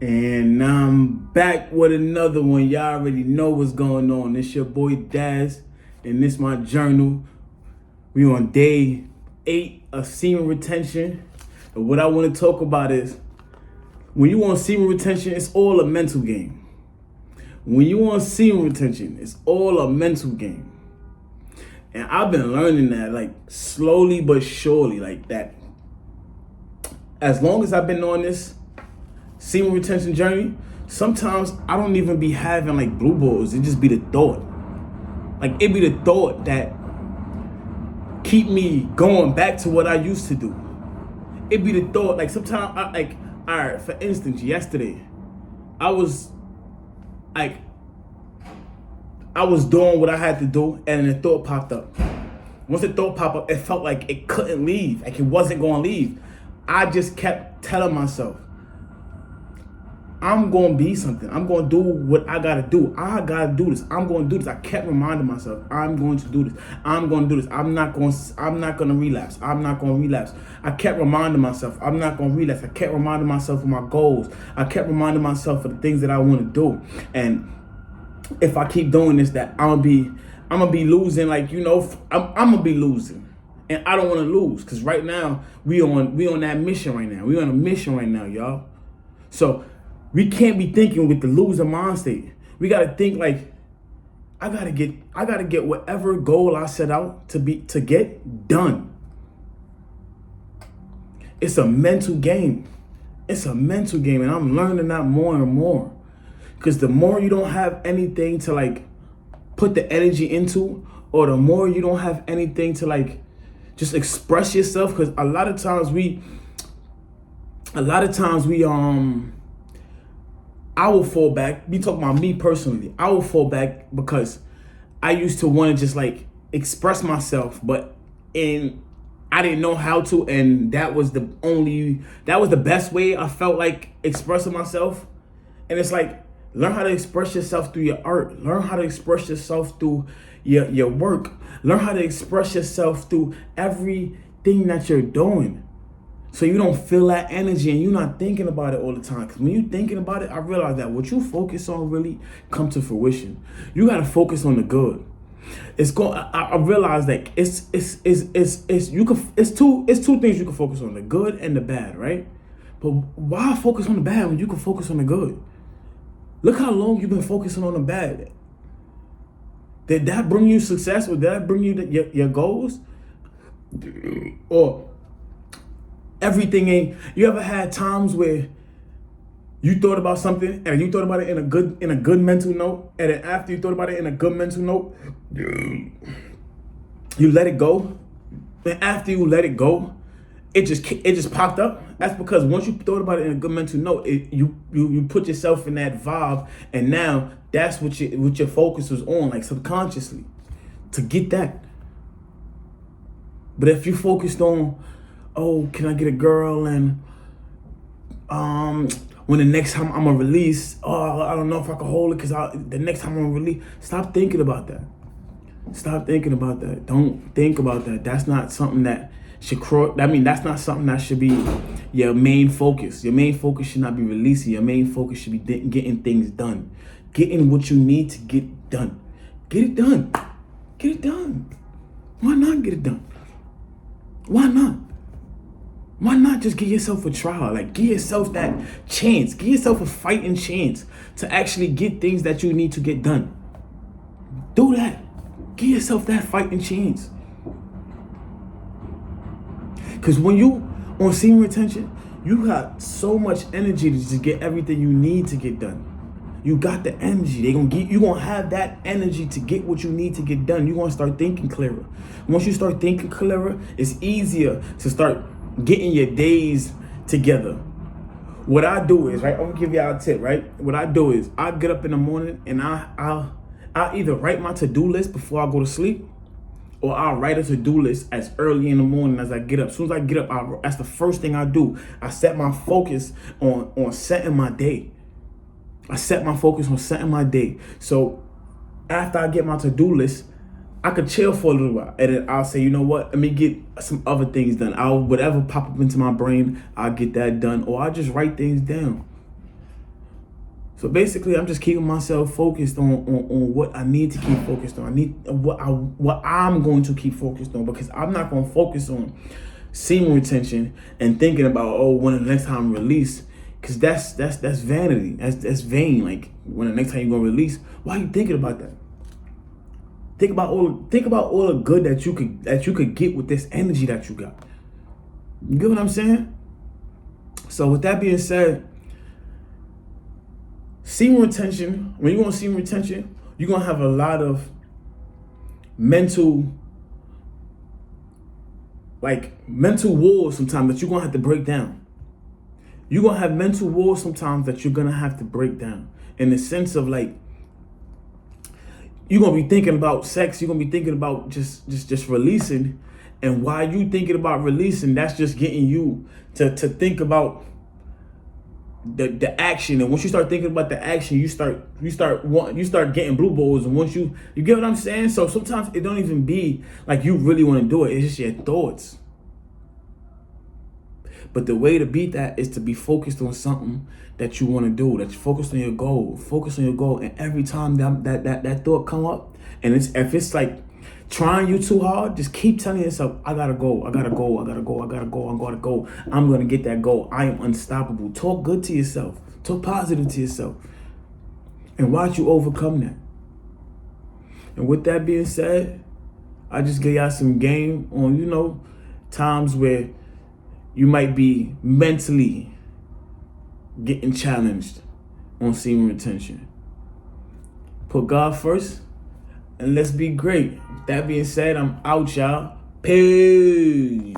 And I'm back with another one. Y'all already know what's going on. It's your boy Daz, and this my journal. We on day 8 of semen retention. And what I want to talk about is when you want semen retention, it's all a mental game. When you want semen retention, it's all a mental game. And I've been learning that like slowly but surely, like that. As long as I've been on this semen retention journey, sometimes I don't even be having like blue balls. It just be the thought. Like it be the thought that keep me going back to what I used to do. It be the thought. Like sometimes I like, all right, for instance, yesterday, I was doing what I had to do, and then the thought popped up. Once the thought popped up, it felt like it couldn't leave, like it wasn't gonna leave. I just kept telling myself, I'm going to be something. I'm going to do what I got to do. I got to do this. I'm going to do this. I kept reminding myself, I'm going to do this. I'm going to do this. I'm not going to relapse. I'm not going to relapse. I kept reminding myself, I'm not going to relapse. I kept reminding myself of my goals. I kept reminding myself of the things that I want to do. And if I keep doing this, that I'm going to be losing, like, you know, I'm going to be losing. And I don't want to lose, because right now we on that mission right now. We on a mission right now, y'all. So we can't be thinking with the loser mind state. We gotta think like, I gotta get whatever goal I set out to get done. It's a mental game. It's a mental game, and I'm learning that more and more. Because the more you don't have anything to like put the energy into, or the more you don't have anything to like just express yourself. Because a lot of times we I will fall back. Be talking about me personally. I will fall back because I used to want to just like express myself, but I didn't know how to, and that was the best way I felt like expressing myself. And it's like, learn how to express yourself through your art. Learn how to express yourself through your work. Learn how to express yourself through everything that you're doing. So you don't feel that energy and you're not thinking about it all the time. Because when you're thinking about it, I realize that what you focus on really come to fruition. You got to focus on the good. I realize that it's two things you can focus on: the good and the bad, right? But why focus on the bad when you can focus on the good? Look how long you've been focusing on the bad. Did that bring you success? Or did that bring you your goals? Or everything ain't. You ever had times where you thought about something and you thought about it in a good mental note, and then after you thought about it in a good mental note, you let it go. And after you let it go, it just popped up. That's because once you thought about it in a good mental note, you put yourself in that vibe, and now that's what your focus was on, like subconsciously, to get that. But if you focused on, oh, can I get a girl, and when the next time I'm gonna release, oh, I don't know if I can hold it because the next time I'm gonna release. Stop thinking about that. Stop thinking about that. Don't think about that. That's not something that that's not something that should be your main focus. Your main focus should not be releasing. Your main focus should be getting things done. Getting what you need to get done. Get it done. Get it done. Why not get it done? Why not? Why not just give yourself a trial? Like, give yourself that chance. Give yourself a fighting chance to actually get things that you need to get done. Do that. Give yourself that fighting chance. Because when you on semen retention, you got so much energy to just get everything you need to get done. You got the energy. You're gonna have that energy to get what you need to get done. You're gonna start thinking clearer. Once you start thinking clearer, it's easier to start getting your days together. What I do is, right, I'm gonna give y'all a tip, right? What I do is I get up in the morning and I'll either write my to-do list before I go to sleep, or I'll write a to-do list as early in the morning as I get up. As soon as I get up, that's the first thing I do. I set my focus on setting my day. I set my focus on setting my day. So after I get my to-do list, I could chill for a little while, and then I'll say, you know what? Let me get some other things done. Whatever pop up into my brain, I'll get that done, or I'll just write things down. So basically, I'm just keeping myself focused on what I need to keep focused on. I need what I'm going to keep focused on, because I'm not going to focus on semen retention and thinking about, oh, when the next time I release, because that's vanity. That's vain. Like, when the next time you're gonna release, why are you thinking about that? Think about all the good that you could get with this energy that you got. You get what I'm saying? So with that being said, semen retention, when you want semen retention, you're gonna have a lot of mental walls sometimes that you're gonna have to break down. You're gonna have mental walls sometimes that you're gonna have to break down. In the sense of, like, you're gonna be thinking about sex, you're gonna be thinking about just releasing. And while you thinking about releasing, that's just getting you to think about the action. And once you start thinking about the action, you start getting blue balls. And once you get what I'm saying? So sometimes it don't even be like you really want to do it. It's just your thoughts. But the way to beat that is to be focused on something that you want to do. That you focus on your goal. Focus on your goal. And every time that thought come up, and if it's like trying you too hard, just keep telling yourself, I gotta go, I gotta go, I gotta go, I gotta go, I'm gonna go. I'm gonna get that goal. I am unstoppable. Talk good to yourself. Talk positive to yourself. And watch you overcome that. And with that being said, I just gave y'all some game on, times where you might be mentally getting challenged on semen retention. Put God first, and let's be great. That being said, I'm out, y'all. Peace.